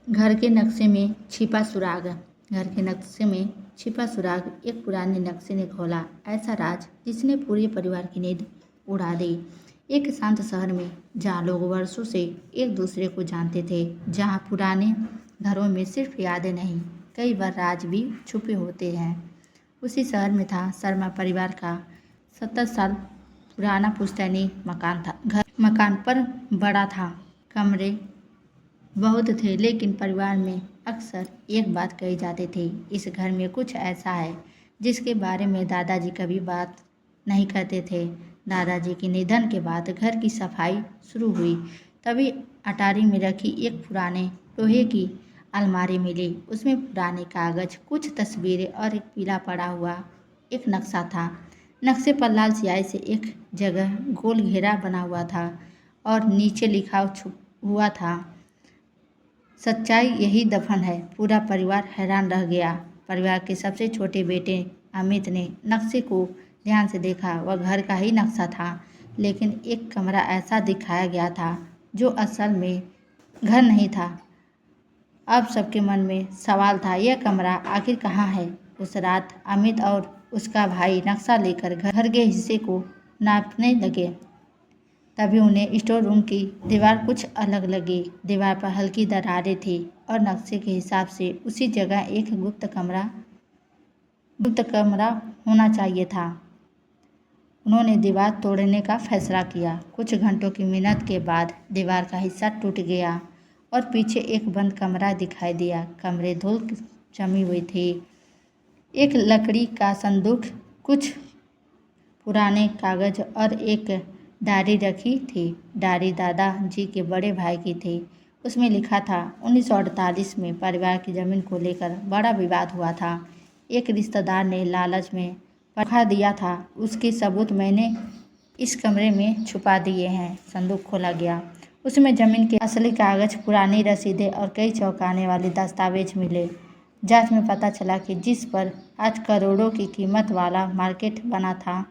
घर के नक्शे में छिपा सुराग। घर के नक्शे में छिपा सुराग एक पुराने नक्शे ने खोला ऐसा राज जिसने पूरे परिवार की नींद उड़ा दी। एक शांत शहर में जहाँ लोग वर्षों से एक दूसरे को जानते थे, जहाँ पुराने घरों में सिर्फ यादें नहीं, कई बार राज भी छुपे होते हैं। उसी शहर में था शर्मा परिवार का 70 साल पुराना पुश्तैनी मकान था। मकान पर बड़ा था, कमरे बहुत थे, लेकिन परिवार में अक्सर एक बात कही जाती थी, इस घर में कुछ ऐसा है जिसके बारे में दादाजी कभी बात नहीं करते थे। दादाजी के निधन के बाद घर की सफाई शुरू हुई, तभी अटारी में रखी एक पुराने लोहे की अलमारी मिली। उसमें पुराने कागज, कुछ तस्वीरें और एक पीला पड़ा हुआ एक नक्शा था। नक्शे पर लाल स्याही से एक जगह गोल घेरा बना हुआ था और नीचे लिखा हुआ था, सच्चाई यही दफन है। पूरा परिवार हैरान रह गया। परिवार के सबसे छोटे बेटे अमित ने नक्शे को ध्यान से देखा। वह घर का ही नक्शा था, लेकिन एक कमरा ऐसा दिखाया गया था जो असल में घर नहीं था। अब सबके मन में सवाल था, यह कमरा आखिर कहाँ है। उस रात अमित और उसका भाई नक्शा लेकर घर के हिस्से को नापने लगे। तभी उन्हें स्टोर रूम की दीवार कुछ अलग लगी। दीवार पर हल्की दरारें थी और नक्शे के हिसाब से उसी जगह एक गुप्त कमरा होना चाहिए था। उन्होंने दीवार तोड़ने का फैसला किया। कुछ घंटों की मेहनत के बाद दीवार का हिस्सा टूट गया और पीछे एक बंद कमरा दिखाई दिया। कमरे धूल जमी हुई थी। एक लकड़ी का संदूक, कुछ पुराने कागज और एक डायरी रखी थी। डायरी दादा जी के बड़े भाई की थी। उसमें लिखा था, 1948 में परिवार की ज़मीन को लेकर बड़ा विवाद हुआ था। एक रिश्तेदार ने लालच में पकड़ा दिया था। उसके सबूत मैंने इस कमरे में छुपा दिए हैं। संदूक खोला गया। उसमें ज़मीन के असली कागज, पुरानी रसीदें और कई चौंकाने वाले दस्तावेज मिले। जांच में पता चला कि जिस पर आज करोड़ों की कीमत वाला मार्केट बना था,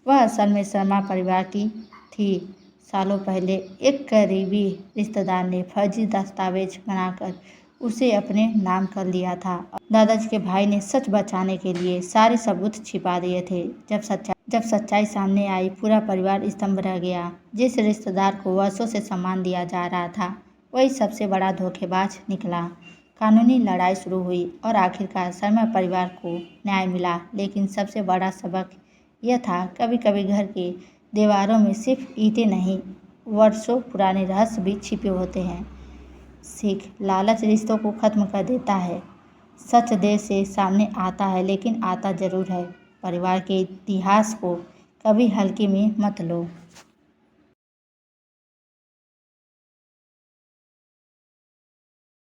वह असल में शर्मा परिवार की थी। सालों पहले एक करीबी रिश्तेदार ने फर्जी दस्तावेज बनाकर उसे अपने नाम कर लिया था। दादाजी के भाई ने सच बचाने के लिए सारे सबूत छिपा दिए थे। जब सच्चाई सामने आई, पूरा परिवार स्तंभ रह गया। जिस रिश्तेदार को वर्षों से सम्मान दिया जा रहा था, वही सबसे बड़ा धोखेबाज निकला। कानूनी लड़ाई शुरू हुई और आखिरकार शर्मा परिवार को न्याय मिला। लेकिन सबसे बड़ा सबक यह था, कभी कभी घर के दीवारों में सिर्फ ईंटें नहीं, वर्षों पुराने रहस्य भी छिपे होते हैं। सीख, लालच रिश्तों को खत्म कर देता है। सच देर से सामने आता है, लेकिन आता जरूर है। परिवार के इतिहास को कभी हल्के में मत लो।